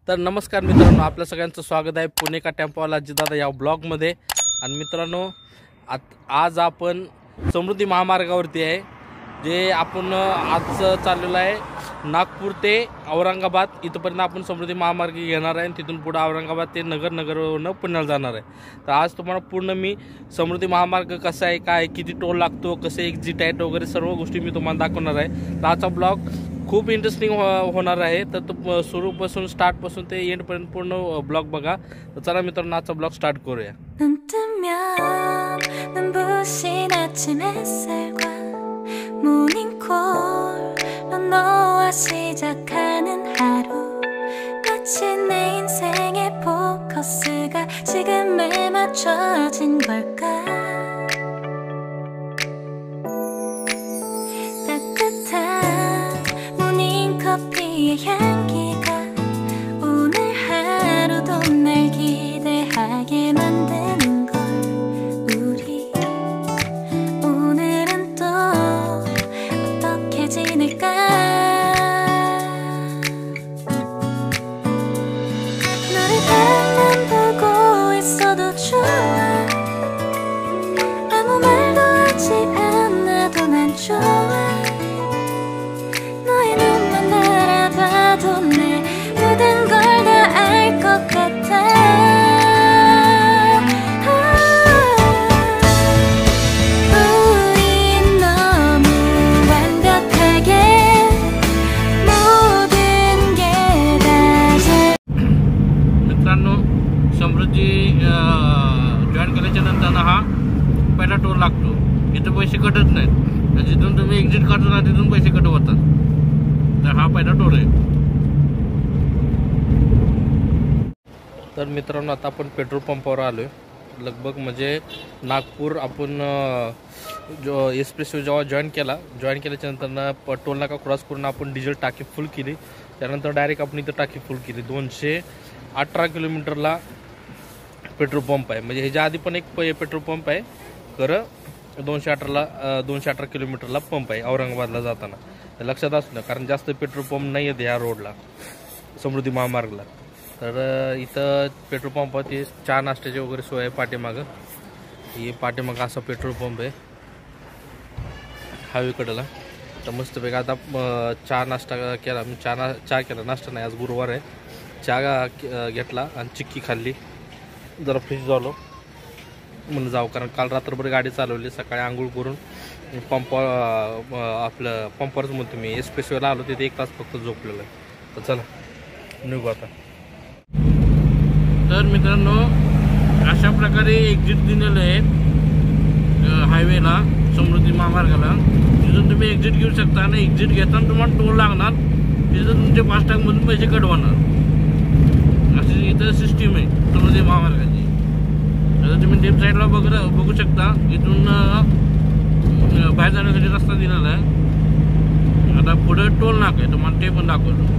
तर नमस्कार मित्रांनो, आपल्या सगळ्यांचं स्वागत आहे पुणे का टेम्पोवाला अजितदादा या ब्लॉगमध्ये। आणि मित्रांनो, आज आपण समृद्धी महामार्गावरती आहे, जे आपण आज चाललेलो आहे नागपूर ते औरंगाबाद इथपर्यंत आपण समृद्धी महामार्ग घेणार आहे। तिथून पुढे औरंगाबाद ते नगरवरून पुण्याला जाणार आहे। तर आज तुम्हाला पूर्ण मी समृद्धी महामार्ग कसा आहे, काय किती टोल लागतो, कसे एक्झिट आहेत वगैरे सर्व गोष्टी मी तुम्हाला दाखवणार आहे। तर आजचा ब्लॉग खूप इंटरेस्टिंग होणार आहे। तर सुरूपासून स्टार्टपासून ते एंडपर्यंत पूर्ण ब्लॉग बघा। तर चला मित्रांनो, आजचा ब्लॉग स्टार्ट करूया। 너와 시작하는 하루 마치 내 인생의 포커스가 지금에 맞춰진 걸까 따뜻한 모닝커피의 향기가 오늘 하루도 날 기대하게 만드는 걸 우리 오늘은 또 어떻게 지낼까 समृद्धी जॉईन केल्याच्या नंतर हा पहिला टोल लागतो। इथं पैसे कटत नाहीत, जिथून तुम्ही एक्झिट करता ना तिथून पैसे कट होतात। तर हा पहिला टोल आहे। तर मित्रांनो, आता आपण पेट्रोल पंपावर आलोय। लगभग म्हणजे नागपूर आपण जो एक्सप्रेसवे जेव्हा जॉईन केल्याच्या नंतर टोल नाका क्रॉस करून आपण डिझेल टाकी फुल केली। त्यानंतर डायरेक्ट आपण इथं टाकी फुल केली। 218 किलोमीटरला पेट्रोल पंप आहे। म्हणजे ह्याच्या आधी पण एक पेट्रोल पंप आहे, खरं 218 किलोमीटरला पंप आहे औरंगाबादला जाताना। लक्षात असू ना, कारण जास्त पेट्रोल पंप नाही आहेत ह्या रोडला समृद्धी महामार्गला। तर इथं पेट्रोल पंपाची चहा नाश्त्याची वगैरे सोय आहे पाठीमागं। हे पाठीमागं असा पेट्रोल पंप आहे हायवेकडला। तर मस्तपैकी आता चहा नाश्ता केला मी। चहा केला, नाश्ता नाही, आज गुरुवार आहे। चहा घेतला आणि चिक्की खाल्ली, जरा फ्रेश झालो म्हणून जाऊ, कारण काल रात्रभर गाडी चालवली। सकाळी आंघोळ करून आपलं पंपावरच म्हणतो मी एक्सप्रेसवेला आलो, तिथे 1 तास फक्त झोपलेलं आहे। तर चला निघू आता। तर मित्रांनो, अशा प्रकारे एक्झिट दिलेलं आहे हायवेला समृद्धी महामार्गाला। तिथून तुम्ही एक्झिट घेऊ शकता आणि एक्झिट घेताना तुम्हाला टोल लागणार, तिथं तुमचे फास्टॅगमधून पैसे कट होणार। अशी इथं सिस्टीम आहे समृद्धी महामार्गाची। आता तुम्ही लेफ्ट साईडला बघू शकता, इथून बाहेर जाण्यासाठी रस्ता दिलेला आहे। आता पुढे टोल नाका आहे, तुम्हाला ते पण दाखवतो।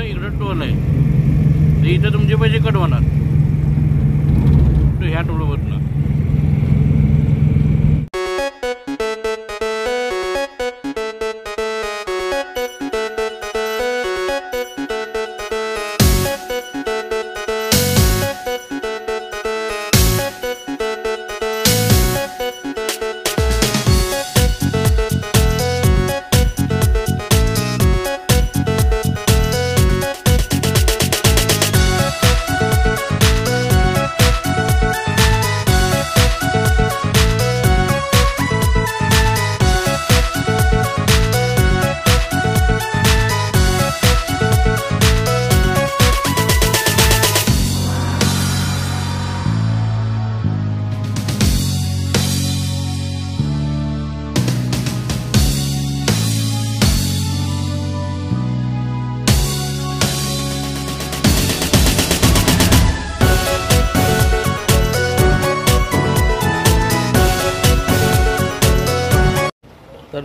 इकडं टोल आहे, तर इथं तुमचे पैसे कट होणार ह्या टोलवरनं।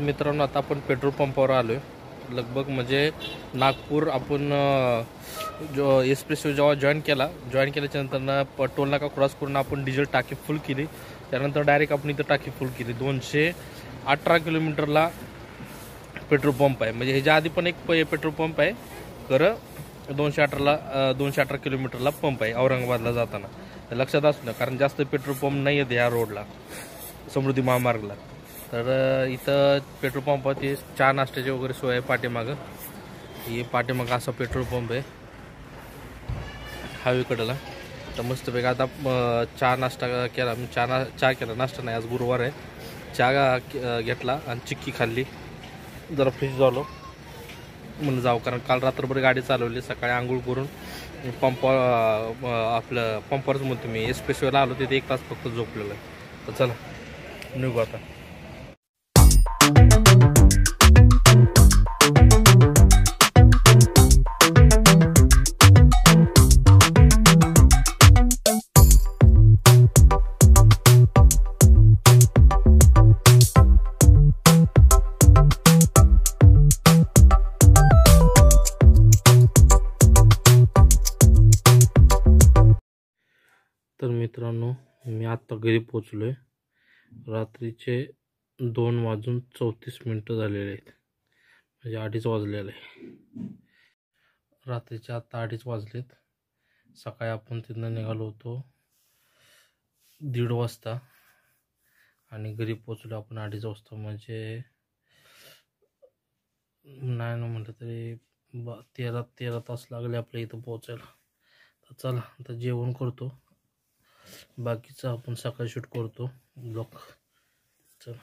मित्रांनो आता आपण पेट्रोल पंपावर आलो आहे. लगभग म्हणजे नागपूर आपण जो एस्प्रेसो जेव्हा जॉईन केल्याच्या नंतर टोल नाका क्रॉस करून आपण डिझेल टाकी फुल केली. त्यानंतर डायरेक्ट आपण इथं टाकी फुल केली. 218 किलोमीटरला पेट्रोल पंप आहे. म्हणजे ह्याच्या आधी पण एक पेट्रोल पंप आहे, खरं 218 किलोमीटरला पंप आहे औरंगाबादला जाताना. लक्षात असलं, कारण जास्त पेट्रोल पंप नाही आहेत या रोडला, समृद्धी महामार्गला. तर इथं पेट्रोल पंपात ते चहा नाश्त्याची वगैरे सोय आहे पाठीमागं. हे पाठीमागं असा पेट्रोल पंप आहे हायवेकडला. तर मस्तपैकी आता चहा नाश्ता केला. मी चहा केला, नाश्ता नाही, आज गुरुवार आहे. चहा घेतला आणि चिक्की खाल्ली, जरा फ्रेश झालो म्हणून जाऊ. कारण काल रात्रभर गाडी चालवली, सकाळी आंघोळ करून आपलं पंपावरच म्हणतो मी एस्प्रेसोला आलो. तिथे 1 तास फक्त झोपलेलं आहे. तर चला निघू आता. तर मित्रांनो, मी आत्ता घरी पोचलो आहे. रात्रीचे 2:34 झालेले आहेत, म्हणजे 2:30 वाजलेले आहे. रात्रीचे आत्ता 2:30 वाजलेत. सकाळी आपण तिथनं निघालो होतो 1:30 वाजता आणि घरी पोचलो आपण 2:30 वाजता. म्हणजे नाही ना म्हटलं तरी 13 तास लागले आपल्या इथं पोचायला. तर चला आता जेवण करतो, बाकीचं आपण सकाळी शूट करतो ब्लॉग. चल.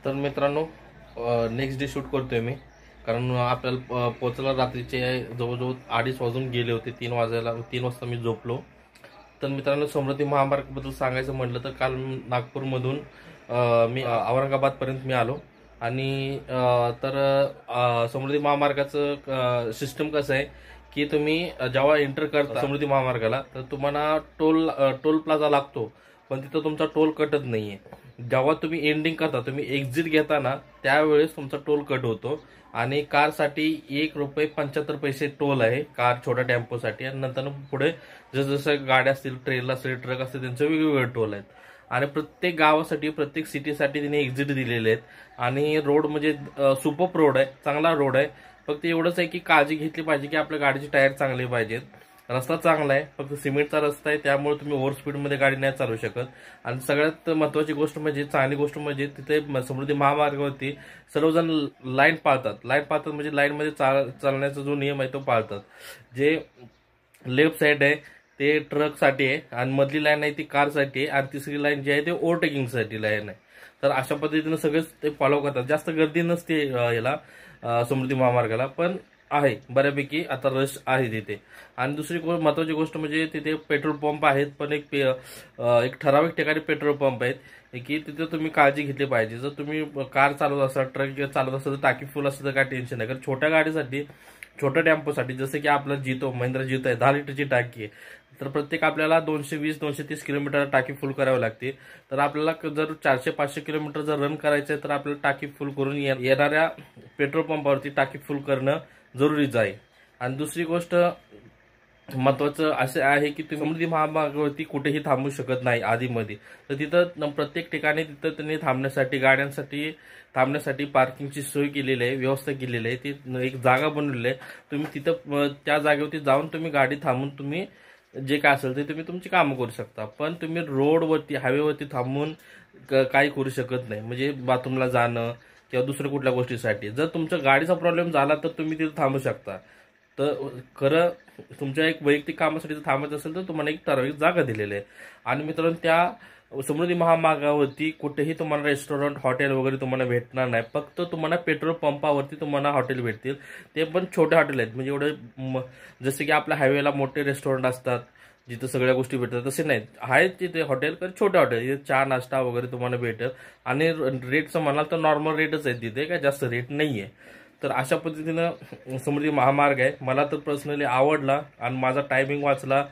तर मित्रांनो, नेक्स्ट डे शूट करतोय मी, कारण आपल्याला पोचायला रात्रीचे जवळजवळ 2:30 वाजून गेले होते. 3 वाजता मी झोपलो. तर मित्रांनो, समृद्धी महामार्गाबद्दल सांगायचं म्हटलं तर काल नागपूरमधून मी औरंगाबादपर्यंत मी आलो. आणि तर समृद्धी महामार्गाचं सिस्टम कसं आहे की तुम्ही जेव्हा एंटर करता समृद्धी महामार्गाला, तर तुम्हाला टोल प्लाझा लागतो, पण तिथं तुमचा टोल कटत नाहीये. जेव्हा तुम्ही एंडिंग करता, तुम्ही एक्झिट घेताना, त्यावेळेस तुमचा टोल कट होतो. आणि कारसाठी ₹1.75 टोल आहे, कार छोट्या टेम्पोसाठी. आणि नंतर पुढे जसं गाड्या असतील, ट्रेन असतील, ट्रक असतील, त्यांचे वेगवेगळे टोल आहेत. आणि प्रत्येक गावासाठी, प्रत्येक सिटीसाठी तिने एक्झिट दिलेले आहेत. आणि रोड म्हणजे सुपर रोड आहे, चांगला रोड आहे. फक्त एवढंच आहे की काळजी घेतली पाहिजे की आपल्या गाडीचे टायर चांगले पाहिजेत. रस्ता चांगला आहे, फक्त सिमेंटचा रस्ता आहे, त्यामुळे तुम्ही ओव्हर स्पीडमध्ये गाडी नाही चालवू शकत. आणि सगळ्यात महत्त्वाची गोष्ट म्हणजे, चांगली गोष्ट म्हणजे, तिथे समृद्धी महामार्गावरती सर्वजण लाईन पाळतात म्हणजे लाईनमध्ये चालण्याचा जो नियम आहे तो पाळतात. जे लेफ्ट साईड आहे ते ट्रकसाठी आहे, आणि मधली लाईन आहे ती कारसाठी आहे, आणि तिसरी लाईन जी आहे ते ओव्हरटेकिंगसाठी लाईन आहे. तर अशा पद्धतीनं सगळेच ते फॉलो करतात. जास्त गर्दी नसते याला समृद्धी महामार्गाला, पण आहे बऱ्यापैकी आता रश आहे तिथे. आणि दुसरी महत्त्वाची गोष्ट म्हणजे तिथे पेट्रोल पंप आहेत, पण एक ठराविक ठिकाणी पेट्रोल पंप आहेत की तिथे तुम्ही काळजी घेतली पाहिजे. जर तुम्ही कार चालवत असाल, ट्रक चालवत असाल, तर टाकी फुल असेल तर काय टेन्शन नाही. कारण छोट्या गाडीसाठी, छोट्या टेम्पोसाठी, जसं की आपला महिंद्रा जितो आहे, 10 लिटरची टाकी आहे, तर प्रत्येक आपल्याला 220-230 किलोमीटर टाकी फुल करावी लागते. तर आपल्याला जर 400-500 किलोमीटर जर रन करायचं आहे, तर आपल्याला टाकी फुल करून येणाऱ्या पेट्रोल पंपावरती टाकी फुल करणं जरुरीच आहे. आणि दुसरी गोष्ट महत्वाचं असे आहे की तुम्ही समृद्धी महामार्गावरती कुठेही थांबू शकत नाही आधीमध्ये. तर तिथं प्रत्येक ठिकाणी तिथं त्यांनी थांबण्यासाठी, गाड्यांसाठी थांबण्यासाठी पार्किंगची सोय केलेली आहे, व्यवस्था केलेली आहे. ती एक जागा बनवलेली आहे. तुम्ही तिथं त्या जागेवरती जाऊन तुम्ही गाडी थांबून तुम्ही जे काय असेल ते तुम्ही तुमची कामं करू शकता. पण तुम्ही रोडवरती, हायवेवरती थांबून काही करू शकत नाही. म्हणजे बाथरूमला जाणं किंवा दुसऱ्या कुठल्या गोष्टीसाठी. जर तुमच्या गाडीचा प्रॉब्लेम झाला तर तुम्ही तिथं थांबू शकता. तर खरं तुमच्या एक वैयक्तिक कामासाठी जर थांबायचं असेल तर तुम्हाला एक ठराविक जागा दिलेली आहे. आणि मित्रांनो, त्या समृद्धी महामार्गावरती कुठेही तुम्हाला रेस्टॉरंट, हॉटेल वगैरे तुम्हाला भेटणार नाही. फक्त तुम्हाला पेट्रोल पंपावरती तुम्हाला हॉटेल भेटतील. ते पण छोटे हॉटेल आहेत. म्हणजे एवढे जसे की आपल्या हायवेला मोठे रेस्टॉरंट असतात जिथं सगळ्या गोष्टी भेटतात, तसे नाहीत. आहेत तिथे हॉटेल, पण छोटे हॉटेल, तिथे चहा नाश्ता वगैरे तुम्हाला भेटेल. आणि रेटचं म्हणाल तर नॉर्मल रेटच आहे तिथे, काय जास्त रेट नाही आहे. तर अशा पद्धतीनं समृद्धी महामार्ग आहे. मला तर पर्सनली आवडला आणि माझा टायमिंग वाचला.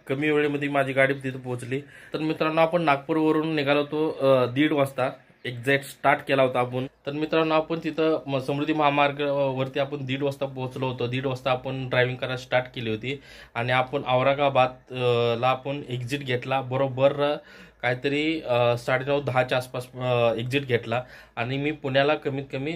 कमी वेळेमध्ये माझी गाडी तिथे पोहोचली. तर मित्रांनो, आपण नागपूरवरून निघालो होतो 1:30 वाजता. एक्झॅक्ट स्टार्ट केला होता आपण. तर मित्रांनो आपण तिथं समृद्धी महामार्ग वरती आपण 1:30 वाजता पोहोचलो होतो. 1:30 वाजता आपण ड्रायव्हिंग करायला स्टार्ट केली होती आणि आपण औरंगाबाद ला आपण एक्झिट घेतला बरोबर काहीतरी 9:30-10च्या आसपास एक्झिट घेतला आणि मी पुण्याला कमीत कमी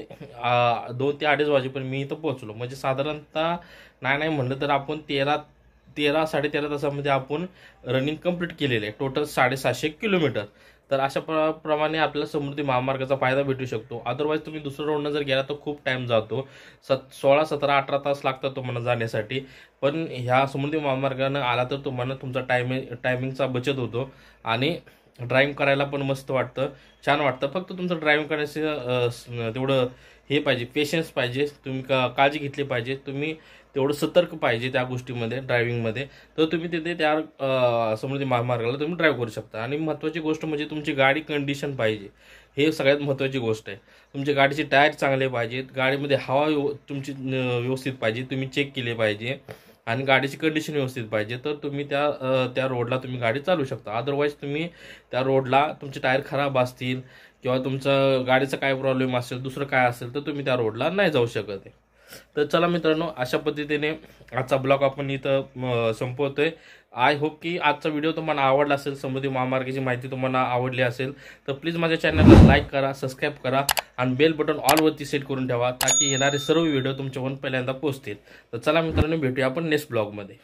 2 ते 2:30 वाजेपर्यंत मी इथं पोहोचलो. म्हणजे साधारणतः नाही म्हणलं तर आपण 13-13.5 तासामध्ये आपण रनिंग कंप्लीट केलेलं आहे. Total 750 kilometre. तर अशा प्रमाणे आपल्याला समृद्धी महामार्गाचा फायदा भेटू शकतो. अदरवाईज तुम्ही दुसऱ्या रोडनं जर गेला तर खूप टाइम जातो. 16, 17, 18 तास लागतात तुम्हाला जाण्यासाठी. पण ह्या समृद्धी महामार्गानं आला तर तुम्हाला तुमचा टायमिंगचा बचत होतो आणि ड्राईव्ह करायला पण मस्त वाटतं, छान वाटतं. फक्त तुमचं ड्राईव्ह करण्याचं तेवढं हे पाहिजे, पेशन्स पाहिजे, तुम्ही काळजी घेतली पाहिजे, तुम्ही तेवढं सतर्क पाहिजे त्या गोष्टीमध्ये ड्रायव्हिंगमध्ये. तर तुम्ही तिथे त्या समृद्धी महामार्गाला तुम्ही ड्राईव्ह करू शकता. आणि महत्त्वाची गोष्ट म्हणजे तुमची गाडी कंडिशन पाहिजे, हे सगळ्यात महत्त्वाची गोष्ट आहे. तुमच्या गाडीचे टायर चांगले पाहिजेत, गाडीमध्ये हवा तुमची व्यवस्थित पाहिजे, तुम्ही चेक केले पाहिजे आणि गाडीची कंडिशन व्यवस्थित पाहिजे. तर तुम्ही त्या रोडला तुम्ही गाडी चालू शकता. अदरवाईज तुम्ही त्या रोडला तुमचे टायर खराब असतील किंवा तुमचं गाडीचा काय प्रॉब्लेम असेल, दुसरं काय असेल, तर तुम्ही त्या रोडला नाही जाऊ शकत आहे. तर चला मित्रांनो, अशा पद्धतीने आजचा ब्लॉग आपण इथं संपवतोय. आय होप की आजचा व्हिडिओ तुम्हाला आवडला असेल, समृद्धी महामार्गाची माहिती तुम्हाला आवडली असेल तर प्लीज माझ्या चॅनलला लाईक करा, सबस्क्राईब करा आणि बेल बटन ऑलवरती सेट करून ठेवा ताकी येणारे सर्व व्हिडिओ तुमच्यापर्यंत पहिल्यांदा पोहोचतील. तर चला मित्रांनो, भेटूया आपण नेक्स्ट ब्लॉगमध्ये.